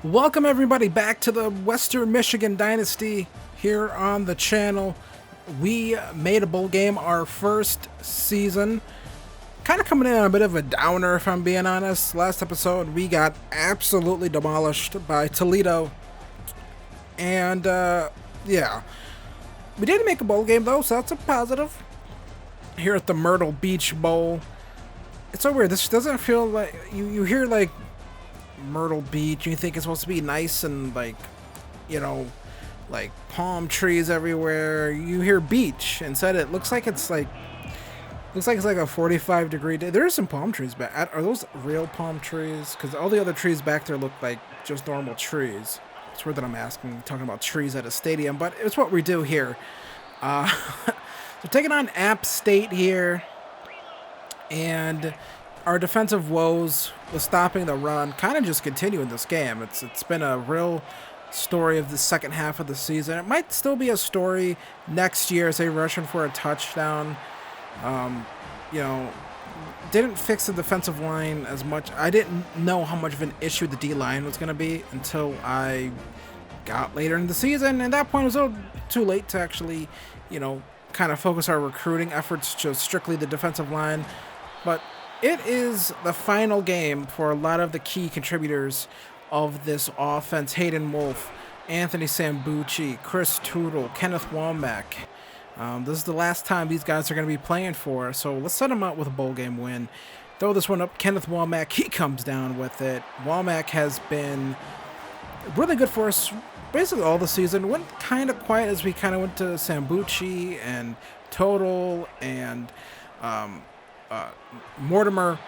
Welcome everybody back to the Western Michigan Dynasty here on the channel. We made a bowl game our first season. Kind of coming in on a bit of a downer if I'm being honest. Last episode we got absolutely demolished by Toledo. And yeah. We did make a bowl game though, so that's a positive. Here at the Myrtle Beach Bowl. It's so weird. This doesn't feel like you hear like Myrtle Beach, you think it's supposed to be nice and like, you know, like palm trees everywhere. You hear beach. Instead it looks like it's like a 45-degree day. There are some palm trees back. Are those real palm trees? Because all the other trees back there look like just normal trees. It's weird that I'm talking about trees at a stadium, but it's what we do here. So taking on App State here, and our defensive woes with stopping the run kind of just continue in this game. It's been a real story of the second half of the season. It might still be a story next year as they rushing for a touchdown. Didn't fix the defensive line as much. I didn't know how much of an issue the D-line was going to be until I got later in the season. And at that point, it was a little too late to actually, kind of focus our recruiting efforts to strictly the defensive line. But it is the final game for a lot of the key contributors of this offense. Hayden Wolf, Anthony Sambucci, Chris Tootle, Kenneth Womack. This is the last time these guys are going to be playing for us, so let's set them up with a bowl game win. Throw this one up. Kenneth Womack, he comes down with it. Womack has been really good for us basically all the season. Went kind of quiet as we kind of went to Sambucci and Total and Mortimer,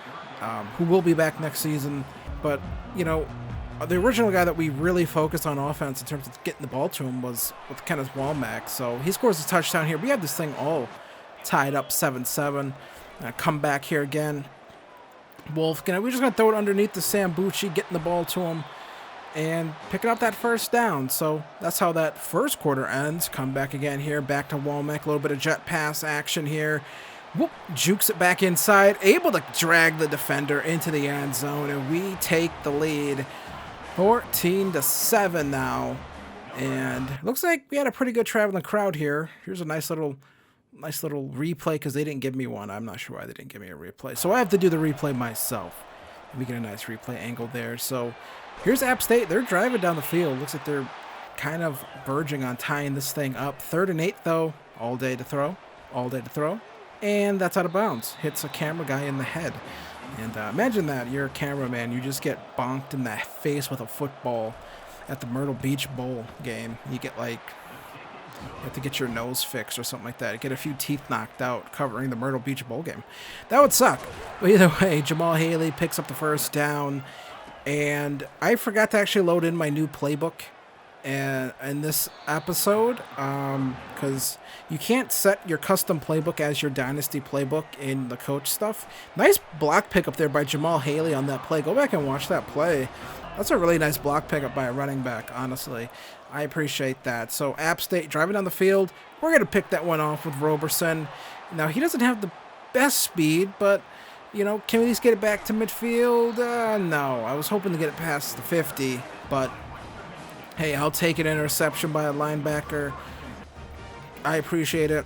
who will be back next season. But, the original guy that we really focused on offense in terms of getting the ball to him was with Kenneth Womack. So he scores a touchdown here. We have this thing all tied up 7-7. Come back here again. Wolf, we're just going to throw it underneath the Sambucci, getting the ball to him, and picking up that first down. So that's how that first quarter ends. Come back again here, back to Womack. A little bit of jet pass action here. Whoop, jukes it back inside, able to drag the defender into the end zone, and we take the lead 14-7 now. And looks like we had a pretty good traveling crowd here. Here's a nice little replay because they didn't give me one. I'm not sure why they didn't give me a replay. So I have to do the replay myself. And we get a nice replay angle there. So here's App State. They're driving down the field. Looks like they're kind of verging on tying this thing up. 3rd and 8 though. All day to throw. And that's out of bounds. Hits a camera guy in the head. And imagine that. You're a cameraman. You just get bonked in the face with a football at the Myrtle Beach Bowl game. You have to get your nose fixed or something like that. Get a few teeth knocked out covering the Myrtle Beach Bowl game. That would suck. But either way, Jamal Haley picks up the first down. And I forgot to actually load in my new playbook in this episode, because you can't set your custom playbook as your Dynasty playbook in the coach stuff. Nice block pickup there by Jamal Haley on that play. Go back and watch that play. That's a really nice block pickup by a running back, honestly. I appreciate that. So App State driving down the field. We're going to pick that one off with Roberson. Now, he doesn't have the best speed, but, can we at least get it back to midfield? No. I was hoping to get it past the 50, but hey, I'll take an interception by a linebacker. I appreciate it.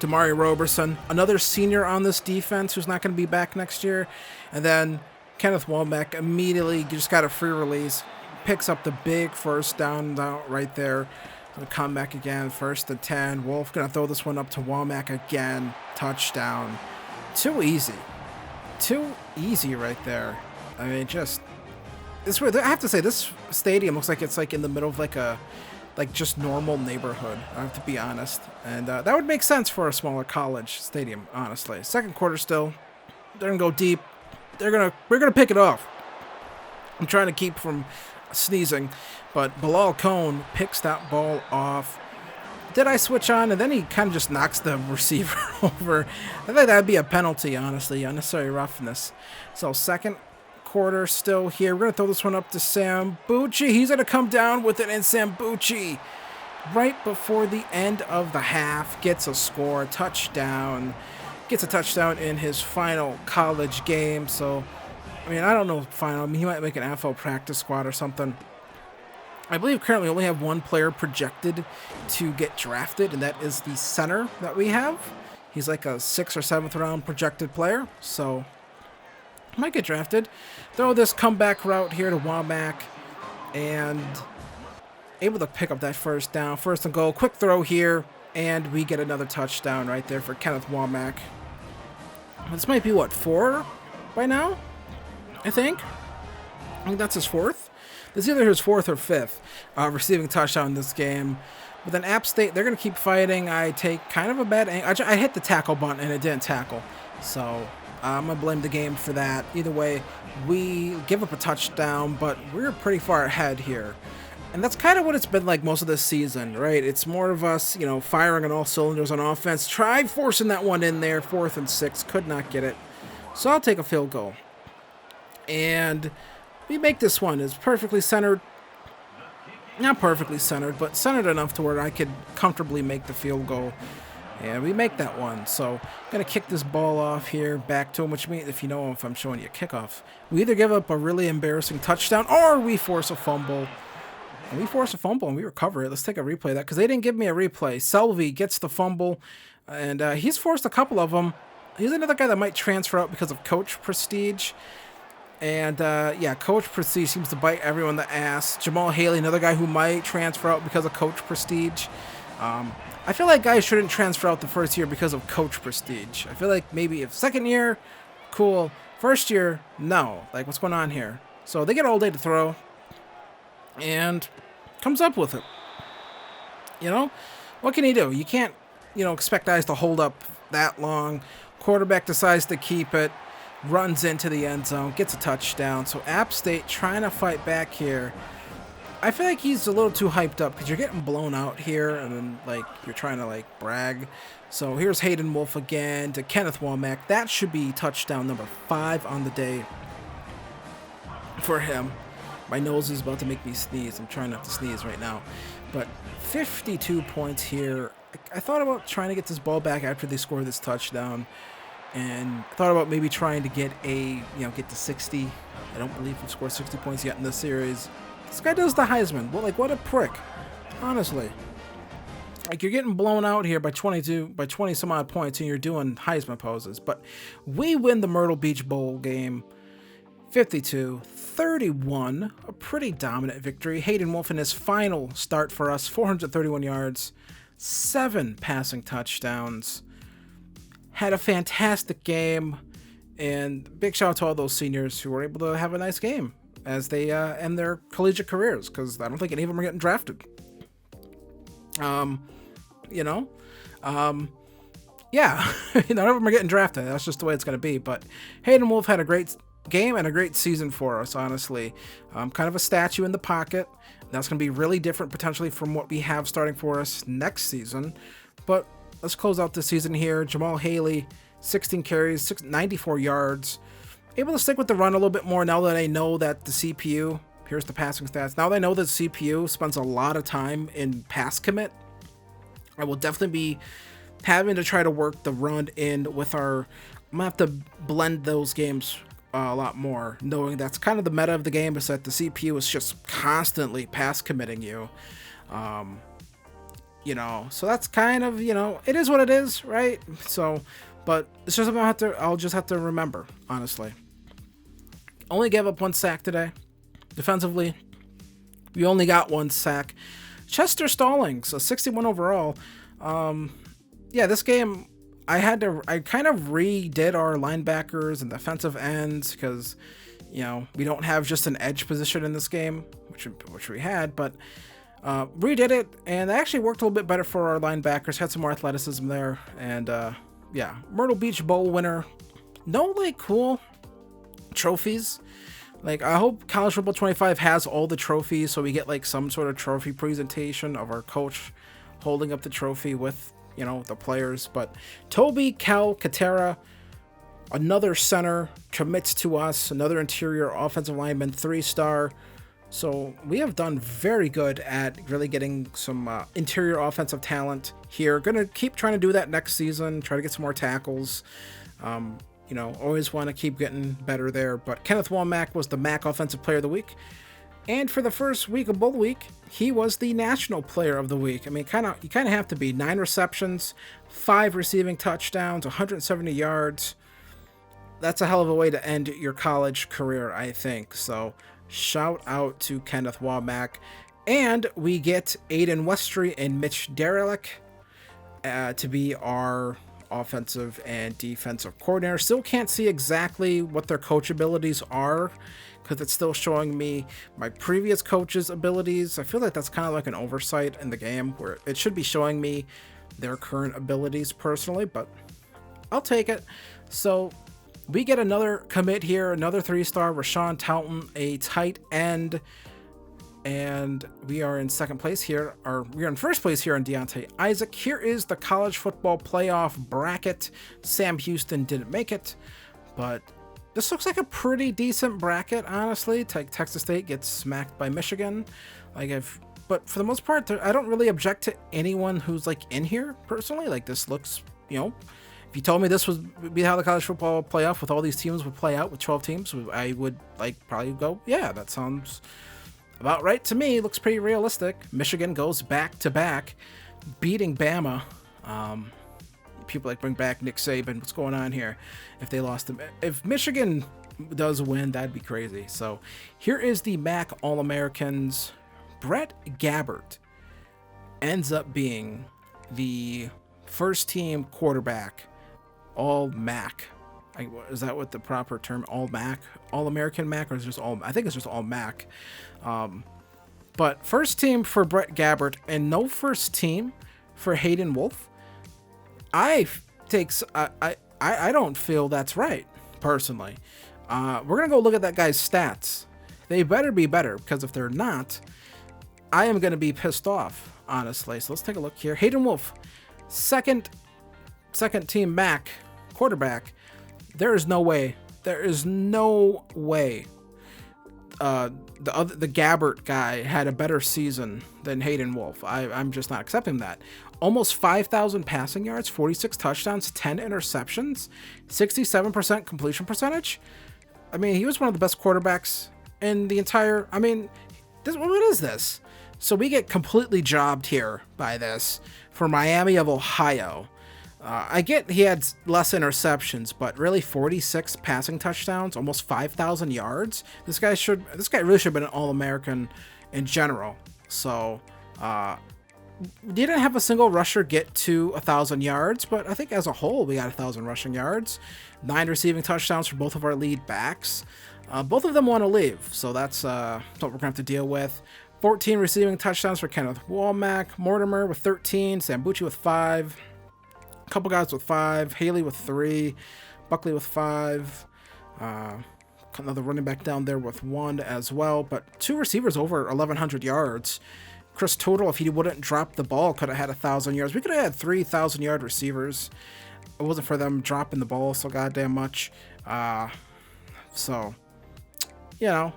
Damari Roberson, another senior on this defense who's not going to be back next year. And then Kenneth Womack immediately just got a free release. Picks up the big first down right there. Gonna come back again, 1st and 10. Wolf going to throw this one up to Womack again. Touchdown. Too easy right there. I mean, it's weird. I have to say, this stadium looks like it's like in the middle of like just normal neighborhood. I have to be honest, and that would make sense for a smaller college stadium, honestly. Second quarter still, they're gonna go deep. We're gonna pick it off. I'm trying to keep from sneezing, but Bilal Cone picks that ball off. Did I switch on? And then he kind of just knocks the receiver over. I think that'd be a penalty, honestly, unnecessary roughness. So second quarter still here. We're going to throw this one up to Sambucci. He's going to come down with it, and Sambucci, right before the end of the half, gets a score, touchdown. Gets a touchdown in his final college game. So I mean, I don't know final. I mean, he might make an NFL practice squad or something. I believe currently we only have one player projected to get drafted, and that is the center that we have. He's like a 6th or 7th round projected player, so might get drafted. Throw this comeback route here to Womack, and able to pick up that first down. First and goal, quick throw here, and we get another touchdown right there for Kenneth Womack. This might be, what, 4 by now? I think that's his 4th. This is either his 4th or 5th receiving touchdown in this game. But then App State, they're going to keep fighting. I take kind of a bad angle. I hit the tackle button and it didn't tackle. So I'm going to blame the game for that. Either way, we give up a touchdown, but we're pretty far ahead here. And that's kind of what it's been like most of this season, right? It's more of us, you know, firing on all cylinders on offense. Try forcing that one in there, 4th and 6. Could not get it. So I'll take a field goal. And we make this one. It's perfectly centered. Not perfectly centered, but centered enough to where I could comfortably make the field goal. And we make that one. So I'm going to kick this ball off here back to him, which means, if you know if I'm showing you a kickoff, we either give up a really embarrassing touchdown or we force a fumble. And we force a fumble and we recover it. Let's take a replay of that because they didn't give me a replay. Selvey gets the fumble, and he's forced a couple of them. He's another guy that might transfer out because of coach prestige. And, yeah, Coach Prestige seems to bite everyone in the ass. Jamal Haley, another guy who might transfer out because of Coach Prestige. I feel like guys shouldn't transfer out the first year because of Coach Prestige. I feel like maybe if second year, cool. First year, no. Like, what's going on here? So they get all day to throw. And comes up with it. You know? What can he do? You can't, you know, expect guys to hold up that long. Quarterback decides to keep it. Runs into the end zone, gets a touchdown. So App State trying to fight back here. I feel like he's a little too hyped up because you're getting blown out here, and then like you're trying to like brag. So here's Hayden Wolf again to Kenneth Womack. That should be touchdown number 5 on the day for him. My nose is about to make me sneeze. I'm trying not to sneeze right now. But 52 points here. I thought about trying to get this ball back after they score this touchdown. And thought about maybe trying to get get to 60. I don't believe we've scored 60 points yet in this series. This guy does the Heisman. Well, like, what a prick. Honestly. Like, you're getting blown out here by 20 some odd points, and you're doing Heisman poses. But we win the Myrtle Beach Bowl game 52-31. A pretty dominant victory. Hayden Wolf in his final start for us, 431 yards, 7 passing touchdowns. Had a fantastic game, and big shout out to all those seniors who were able to have a nice game as they end their collegiate careers, because I don't think any of them are getting drafted. Yeah, none of them are getting drafted. That's just the way it's going to be. But Hayden Wolf had a great game and a great season for us, honestly. Kind of a statue in the pocket. That's going to be really different potentially from what we have starting for us next season. But let's close out the season here. Jamal Haley, 16 carries, 94 yards. Able to stick with the run a little bit more now that I know that the CPU, here's the passing stats. Now that I know that the CPU spends a lot of time in pass commit, I will definitely be having to try to work the run in with I'm going to have to blend those games a lot more, knowing that's kind of the meta of the game, is that the CPU is just constantly pass committing you. So that's kind of, it is what it is, right? So, but it's just something I'll just have to remember, honestly. Only gave up 1 sack today. Defensively, we only got 1 sack. Chester Stallings, a 61 overall. This game, I kind of redid our linebackers and defensive ends because, we don't have just an edge position in this game, which we had, but redid it, and it actually worked a little bit better for our linebackers. Had some more athleticism there, and Myrtle Beach Bowl winner. No cool trophies. I hope College Football 25 has all the trophies, so we get some sort of trophy presentation of our coach holding up the trophy with the players. But Toby Katera, another center, commits to us. Another interior offensive lineman, 3-star. So we have done very good at really getting some interior offensive talent here. Going to keep trying to do that next season. Try to get some more tackles. You know, always want to keep getting better there. But Kenneth Womack was the MAC Offensive Player of the Week. And for the first week of Bowl Week, he was the National Player of the Week. I mean, you kind of have to be. 9 receptions, 5 receiving touchdowns, 170 yards. That's a hell of a way to end your college career, I think. So shout out to Kenneth Womack. And we get Aiden Westry and Mitch Derelick to be our offensive and defensive coordinator. Still can't see exactly what their coach abilities are, because it's still showing me my previous coach's abilities. I feel like that's kind of like an oversight in the game, where it should be showing me their current abilities personally, but I'll take it. So we get another commit here, another 3-star, Rashawn Taunton, a tight end. And we are in second place here, or we are in first place here on Deontay Isaac. Here is the college football playoff bracket. Sam Houston didn't make it, but this looks like a pretty decent bracket, honestly. Texas State gets smacked by Michigan. But for the most part, I don't really object to anyone who's like in here personally. Like, this looks, you know, if you told me this would be how the college football playoff with all these teams would play out with 12 teams, I would probably go, yeah, that sounds about right to me. Looks pretty realistic. Michigan goes back to back, beating Bama. People bring back Nick Saban. What's going on here? If they lost them, if Michigan does win, that'd be crazy. So here is the MAC All-Americans. Brett Gabbert ends up being the first team quarterback, All-MAC. Is that what the proper term? All-MAC, All-American MAC, or is it just all? I think it's just All-MAC. But first team for Brett Gabbert and no first team for Hayden Wolf. I don't feel that's right, personally. We're gonna go look at that guy's stats. They better be better, because if they're not, I am gonna be pissed off, honestly. So let's take a look here. Hayden Wolf, second team MAC quarterback. There is no way. There is no way. The Gabbert guy had a better season than Hayden Wolf. I'm just not accepting that. Almost 5,000 passing yards, 46 touchdowns, 10 interceptions, 67% completion percentage. I mean, he was one of the best quarterbacks in the entire. I mean, what is this? So we get completely jobbed here by this for Miami of Ohio. I get he had less interceptions, but really 46 passing touchdowns, almost 5,000 yards. This guy really should have been an All-American in general. So didn't have a single rusher get to 1,000 yards, but I think as a whole we got 1,000 rushing yards. 9 receiving touchdowns for both of our lead backs. Both of them want to leave, so that's what we're gonna have to deal with. 14 receiving touchdowns for Kenneth Womack, Mortimer with 13, Sambucci with 5. Couple guys with 5, Haley with 3, Buckley with 5, another running back down there with 1 as well, but 2 receivers over 1,100 yards. Chris Total, if he wouldn't drop the ball, could have had 1,000 yards. We could have had 3,000-yard receivers. It wasn't for them dropping the ball so goddamn much. So, you know,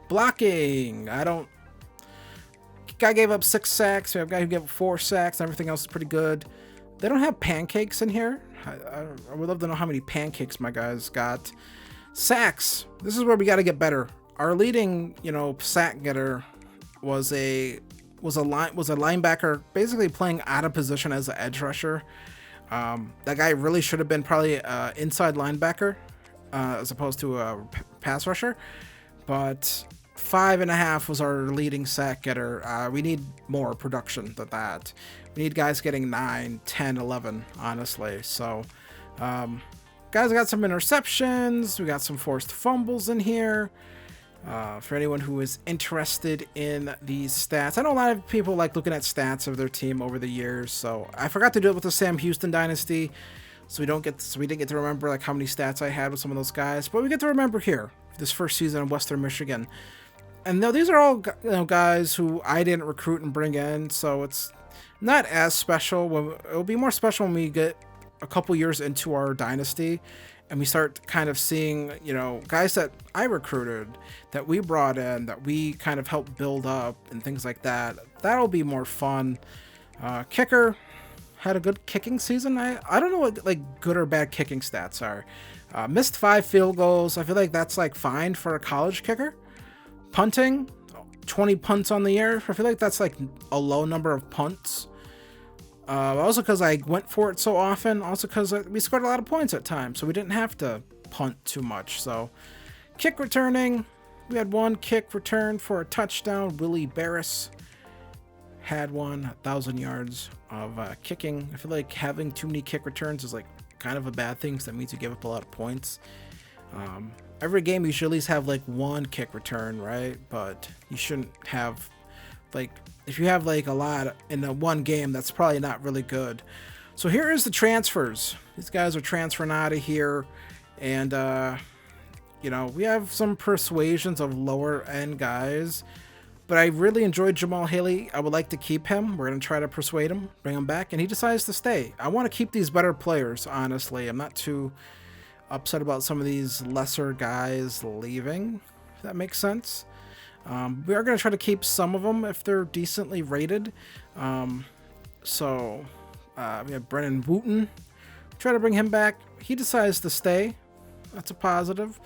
blocking. Guy gave up 6 sacks. We have a guy who gave up 4 sacks. Everything else is pretty good. They don't have pancakes in here. I would love to know how many pancakes my guys got. Sacks. This is where we got to get better. Our leading, sack getter was a linebacker, basically playing out of position as an edge rusher. That guy really should have been probably inside linebacker as opposed to a pass rusher. But 5.5 was our leading sack getter. We need more production than that. We need guys getting 9, 10, 11, honestly. So, guys, I got some interceptions. We got some forced fumbles in here. For anyone who is interested in these stats. I know a lot of people like looking at stats of their team over the years. So I forgot to do it with the Sam Houston Dynasty. So we didn't get to remember like how many stats I had with some of those guys. But we get to remember here, this first season in Western Michigan. And now these are all guys who I didn't recruit and bring in, so it's not as special. It'll be more special when we get a couple years into our dynasty and we start kind of seeing, guys that I recruited, that we brought in, that we kind of helped build up and things like that. That'll be more fun. Kicker had a good kicking season. I don't know what like good or bad kicking stats are. Missed 5 field goals. I feel like that's like fine for a college kicker. Punting, 20 punts on the year. I feel like that's like a low number of punts. Also because I went for it so often. Also because we scored a lot of points at times, so we didn't have to punt too much. So kick returning, we had 1 kick return for a touchdown. Willie Barris had 1,000 yards of kicking. I feel like having too many kick returns is like kind of a bad thing, because that means you give up a lot of points. Every game you should at least have like 1 kick return, right? But you shouldn't have, like, if you have like a lot in one game, that's probably not really good. So here is the transfers. These guys are transferring out of here, and you know, we have some persuasions of lower end guys, but I really enjoyed Jamal Haley. I would like to keep him. We're going to try to persuade him, bring him back, and he decides to stay. I want to keep these better players, honestly. I'm not too upset about some of these lesser guys leaving, if that makes sense. We are going to try to keep some of them if they're decently rated. So we have Brennan Wooten. Try to bring him back. He decides to stay. That's a positive.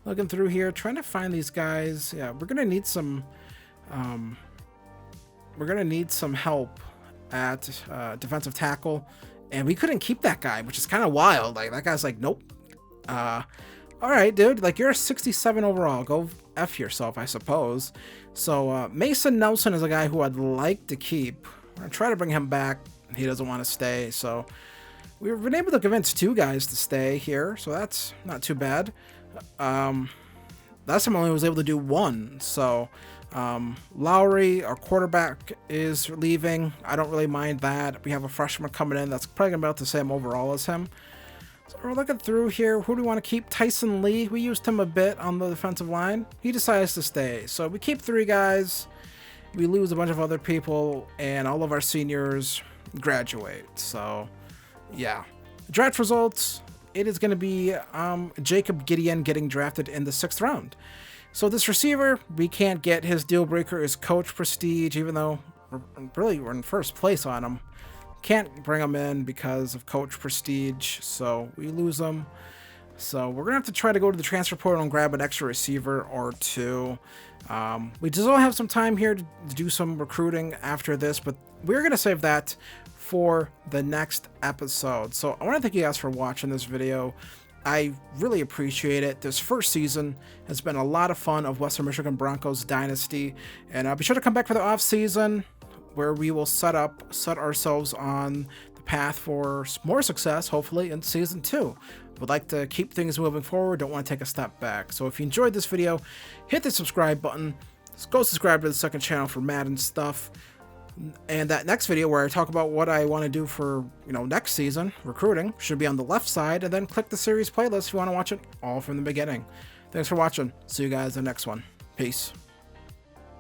Looking through here, trying to find these guys. Yeah, we're going to need some... we're going to need some help at defensive tackle. And we couldn't keep that guy, which is kind of wild. Like, that guy's like, nope. All right, dude. Like, you're a 67 overall. Go F yourself, I suppose. So, Mason Nelson is a guy who I'd like to keep. I'm going to try to bring him back. He doesn't want to stay. So, we've been able to convince 2 guys to stay here. So, that's not too bad. Last time I only was able to do 1. So, Lowry, our quarterback, is leaving. I don't really mind that. We have a freshman coming in that's probably going to be about the same overall as him. So we're looking through here. Who do we want to keep? Tyson Lee. We used him a bit on the defensive line. He decides to stay. So we keep 3 guys. We lose a bunch of other people, and all of our seniors graduate. So, yeah. Draft results. It is going to be Jacob Gideon getting drafted in the 6th round. So this receiver, we can't get. His deal breaker is coach prestige, even though we're in first place on him. Can't bring him in because of coach prestige, so we lose him. So we're gonna have to try to go to the transfer portal and grab an extra receiver or 2. We just don't have some time here to do some recruiting after this, but we're gonna save that for the next episode. So I want to thank you guys for watching this video. I really appreciate it. This first season has been a lot of fun of Western Michigan Broncos Dynasty, and be sure to come back for the off season, where we will set ourselves on the path for more success, hopefully, in Season 2. Would like to keep things moving forward, don't want to take a step back. So if you enjoyed this video, hit the subscribe button. Go subscribe to the second channel for Madden stuff. And that next video where I talk about what I want to do for, next season, recruiting, should be on the left side. And then click the series playlist if you want to watch it all from the beginning. Thanks for watching. See you guys in the next one. Peace.